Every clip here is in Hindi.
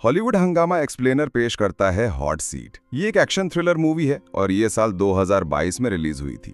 हॉलीवुड हंगामा एक्सप्लेनर पेश करता है हॉट सीट। ये एक एक्शन थ्रिलर मूवी है और ये साल 2022 में रिलीज हुई थी।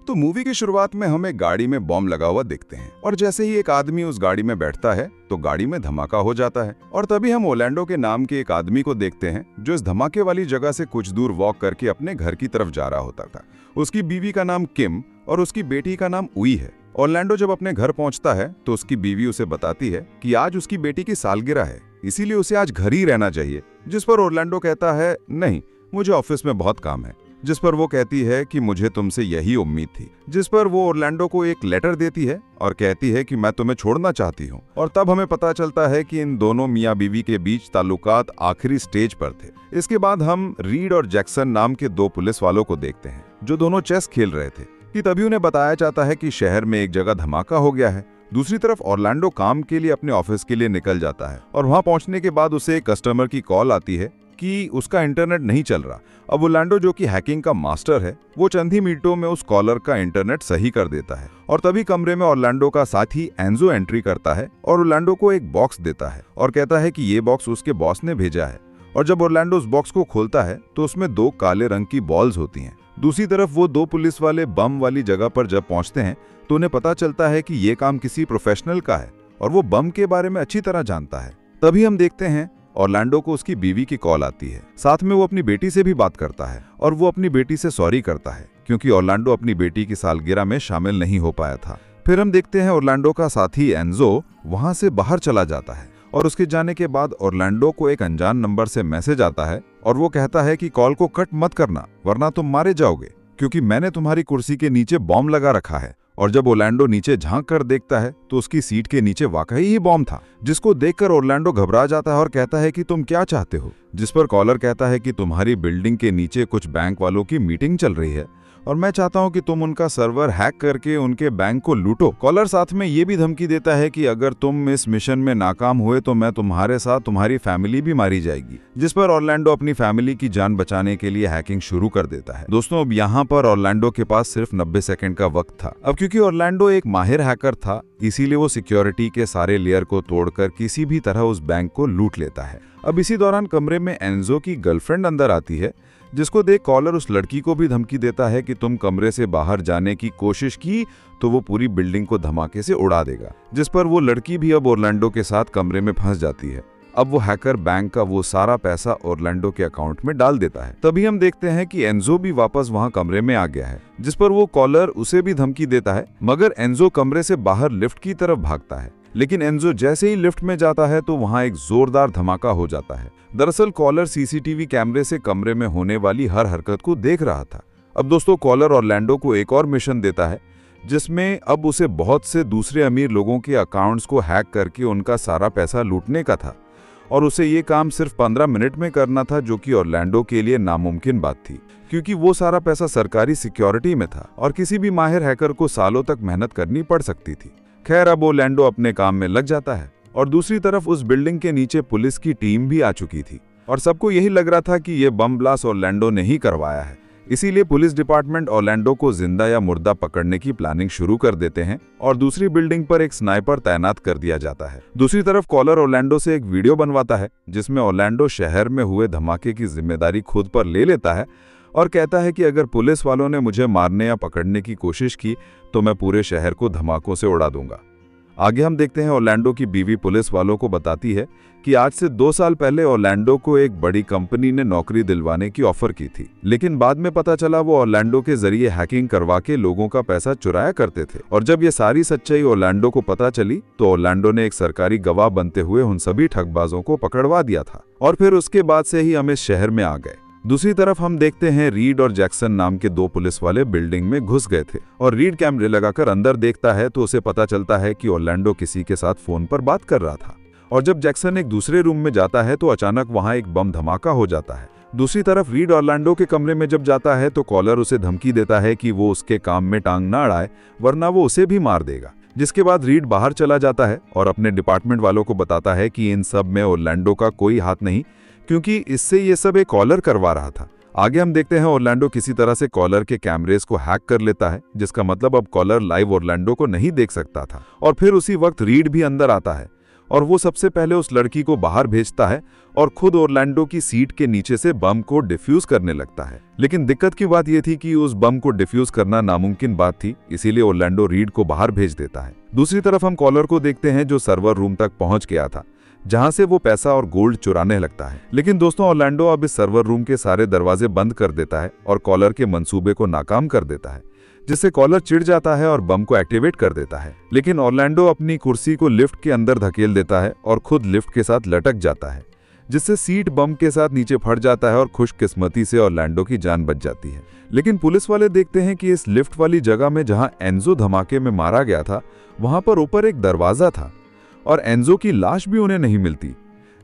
तो मूवी की शुरुआत में हमें गाड़ी में बॉम्ब लगा हुआ दिखते हैं और जैसे ही एक आदमी उस गाड़ी में बैठता है तो गाड़ी में धमाका हो जाता है और तभी हम ओलैंडो के नाम के एक आदमी को देखते हैं जो इस धमाके वाली जगह से कुछ दूर वॉक करके अपने घर की तरफ जा रहा होता था। उसकी बीवी का नाम किम और उसकी बेटी का नाम उई है। ओरलैंडो जब अपने घर पहुंचता है तो उसकी बीवी उसे बताती है कि आज उसकी बेटी की सालगिरह है, इसीलिए उसे आज घर ही रहना चाहिए। जिस पर ओरलैंडो कहता है नहीं, मुझे ऑफिस में बहुत काम है। जिस पर वो कहती है कि मुझे तुमसे यही उम्मीद थी। जिस पर वो ओरलैंडो को एक लेटर देती है और कहती है कि मैं तुम्हें छोड़ना चाहती हूँ। और तब हमें पता चलता है कि इन दोनों मियाँ बीवी के बीच ताल्लुकात आखिरी स्टेज पर थे। इसके बाद हम रीड और जैक्सन नाम के दो पुलिस वालों को देखते हैं जो दोनों चेस खेल रहे थे कि तभी उन्हें बताया जाता है कि शहर में एक जगह धमाका हो गया है। दूसरी तरफ ओरलैंडो काम के लिए अपने ऑफिस के लिए निकल जाता है और वहां पहुंचने के बाद उसे एक कस्टमर की कॉल आती है कि उसका इंटरनेट नहीं चल रहा। अब ओरलैंडो जो कि हैकिंग का मास्टर है, वो चंद ही मिनटों में उस कॉलर का इंटरनेट सही कर देता है। और तभी कमरे में ओरलैंडो का साथी एंजो एंट्री करता है और ओरलैंडो को एक बॉक्स देता है और कहता है कि ये बॉक्स उसके बॉस ने भेजा है। और जब ओरलैंडो उस बॉक्स को खोलता है तो उसमें दो काले रंग की बॉल्स होती हैं। दूसरी तरफ वो दो पुलिस वाले बम वाली जगह पर जब पहुंचते हैं तो उन्हें पता चलता है कि ये काम किसी प्रोफेशनल का है और वो बम के बारे में अच्छी तरह जानता है। तभी हम देखते हैं ओरलैंडो को उसकी बीवी की कॉल आती है। साथ में वो अपनी बेटी से भी बात करता है और वो अपनी बेटी से सॉरी करता है क्योंकि ओरलैंडो अपनी बेटी की सालगिरह में शामिल नहीं हो पाया था। फिर हम देखते हैं ओरलैंडो का साथी एंजो वहां से बाहर चला जाता है और उसके जाने के बाद ओरलैंडो को एक अनजान नंबर से मैसेज आता है और वो कहता है कि कॉल को कट मत करना वरना तुम मारे जाओगे, क्योंकि मैंने तुम्हारी कुर्सी के नीचे बॉम्ब लगा रखा है। और जब ओरलैंडो नीचे झांक कर देखता है तो उसकी सीट के नीचे वाकई ही बॉम्ब था, जिसको देखकर ओरलैंडो घबरा जाता है और कहता है कि तुम क्या चाहते हो। जिस पर कॉलर कहता है कि तुम्हारी बिल्डिंग के नीचे कुछ बैंक वालों की मीटिंग चल रही है और मैं चाहता हूं कि तुम उनका सर्वर हैक करके उनके बैंक को लूटो। कॉलर साथ में ये भी धमकी देता है कि अगर तुम इस मिशन में नाकाम हुए तो मैं तुम्हारे साथ तुम्हारी फैमिली भी मारी जाएगी। जिस पर ओरलैंडो अपनी फैमिली की जान बचाने के लिए हैकिंग शुरू कर देता है। दोस्तों, अब यहाँ पर ओरलैंडो के पास सिर्फ 90 सेकंड का वक्त था। अब क्योंकि ओरलैंडो एक माहिर हैकर था, इसीलिए वो सिक्योरिटी के सारे लेयर को तोड़कर किसी भी तरह उस बैंक को लूट लेता है। अब इसी दौरान कमरे में एंजो की गर्लफ्रेंड अंदर आती है, जिसको देख कॉलर उस लड़की को भी धमकी देता है कि तुम कमरे से बाहर जाने की कोशिश की तो वो पूरी बिल्डिंग को धमाके से उड़ा देगा। जिस पर वो लड़की भी अब ओरलैंडो के साथ कमरे में फंस जाती है। अब वो हैकर बैंक का वो सारा पैसा ओरलैंडो के अकाउंट में डाल देता है। तभी हम देखते हैं कि एंजो भी वापस वहां कमरे में आ गया है, जिस पर वो कॉलर उसे भी धमकी देता है, मगर एंजो कमरे से बाहर लिफ्ट की तरफ भागता है। लेकिन एंजो जैसे ही लिफ्ट में जाता है तो वहां एक जोरदार धमाका हो जाता है। दरअसल कॉलर सीसीटीवी कैमरे से कमरे में होने वाली हर हरकत को देख रहा था। अब दोस्तों, कॉलर ओरलैंडो को एक और मिशन देता है जिसमें अब उसे बहुत से दूसरे अमीर लोगों के अकाउंट्स को हैक करके उनका सारा पैसा लूटने का था और उसे ये काम सिर्फ 15 मिनट में करना था, जो कि ओरलैंडो के लिए नामुमकिन बात थी क्योंकि वो सारा पैसा सरकारी सिक्योरिटी में था और किसी भी माहिर हैकर को सालों तक मेहनत करनी पड़ सकती थी। खैर, अब ओरलैंडो अपने काम में लग जाता है और दूसरी तरफ उस बिल्डिंग के नीचे पुलिस की टीम भी आ चुकी थी और सबको यही लग रहा था कि ये बम ब्लास्ट ओरलैंडो ने ही करवाया है। इसीलिए पुलिस डिपार्टमेंट ओरलैंडो को जिंदा या मुर्दा पकड़ने की प्लानिंग शुरू कर देते हैं और दूसरी बिल्डिंग पर एक स्नाइपर तैनात कर दिया जाता है। दूसरी तरफ कॉलर ओरलैंडो से एक वीडियो बनवाता है जिसमें ओरलैंडो शहर में हुए धमाके की जिम्मेदारी खुद पर ले लेता है और कहता है कि अगर पुलिस वालों ने मुझे मारने या पकड़ने की कोशिश की तो मैं पूरे शहर को धमाकों से उड़ा दूंगा। आगे हम देखते हैं ओरलैंडो की बीवी पुलिस वालों को बताती है कि आज से 2 साल पहले ओरलैंडो को एक बड़ी कंपनी ने नौकरी दिलवाने की ऑफर की थी, लेकिन बाद में पता चला वो ओरलैंडो के जरिए हैकिंग करवा के लोगों का पैसा चुराया करते थे। और जब ये सारी सच्चाई ओरलैंडो को पता चली तो ओरलैंडो ने एक सरकारी गवाह बनते हुए उन सभी ठगबाजों को पकड़वा दिया था और फिर उसके बाद से ही हम इस शहर में आ गए। दूसरी तरफ हम देखते हैं रीड और जैक्सन नाम के दो पुलिस वाले बिल्डिंग में घुस गए थे और रीड कैमरे लगाकर अंदर देखता है तो उसे पता चलता है कि ओरलैंडो किसी के साथ फोन पर बात कर रहा था। और जब जैक्सन एक दूसरे रूम में जाता है तो अचानक वहां एक बम धमाका हो जाता है। दूसरी तरफ रीड ओरलैंडो के कमरे में जब जाता है तो कॉलर उसे धमकी देता है कि वो उसके काम में टांग ना अड़ाए वरना वो उसे भी मार देगा। जिसके बाद रीड बाहर चला जाता है और अपने डिपार्टमेंट वालों को बताता है कि इन सब में ओरलैंडो का कोई हाथ नहीं, क्योंकि इससे ये सब एक कॉलर करवा रहा था। आगे हम देखते हैं ओरलैंडो किसी तरह से कॉलर के कैमरेज को हैक कर लेता है, जिसका मतलब अब कॉलर लाइव ओरलैंडो को नहीं देख सकता था। और फिर उसी वक्त रीड भी अंदर आता है और वो सबसे पहले उस लड़की को बाहर भेजता है और खुद ऑरलैंडो की सीट के नीचे से बम को डिफ्यूज करने लगता है। लेकिन दिक्कत की बात यह थी कि उस बम को डिफ्यूज करना नामुमकिन बात थी, इसीलिए ऑरलैंडो रीड को बाहर भेज देता है। दूसरी तरफ हम कॉलर को देखते हैं जो सर्वर रूम तक पहुंच गया था, जहां से वो पैसा और गोल्ड चुराने लगता है। लेकिन दोस्तों, ऑरलैंडो अब इस सर्वर रूम के सारे दरवाजे बंद कर देता है और कॉलर के मंसूबे को नाकाम कर देता है, जिससे कॉलर चिढ़ जाता है और बम को एक्टिवेट कर देता है। लेकिन ऑरलैंडो अपनी कुर्सी को लिफ्ट के अंदर धकेल देता है और खुद लिफ्ट के साथ लटक जाता है, जिससे सीट बम के साथ नीचे फट जाता है और खुशकिस्मती से ऑरलैंडो की जान बच जाती है। लेकिन पुलिस वाले देखते हैं कि इस लिफ्ट वाली जगह में जहां एंजो धमाके में मारा गया था, वहां पर ऊपर एक दरवाजा था और एंजो की लाश भी उन्हें नहीं मिलती,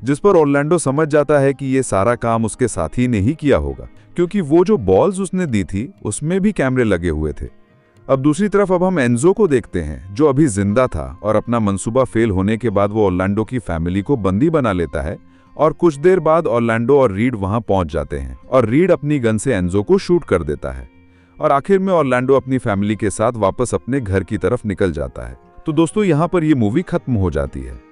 जिस पर ऑरलैंडो समझ जाता है कि ये सारा काम उसके साथी ने ही किया होगा, क्योंकि वो जो बॉल्स उसने दी थी उसमें भी कैमरे लगे हुए थे। अब दूसरी तरफ अब हम एंजो को देखते हैं, जो अभी जिंदा था और अपना मंसूबा फेल होने के बाद वो ऑरलैंडो की फैमिली को बंदी बना लेता है और कुछ देर बाद ऑरलैंडो और रीड वहां पहुंच जाते हैं और रीड अपनी गन से एंजो को शूट कर देता है और आखिर में ऑरलैंडो अपनी फैमिली के साथ वापस अपने घर की तरफ निकल जाता है। तो दोस्तों, यहाँ पर ये मूवी खत्म हो जाती है।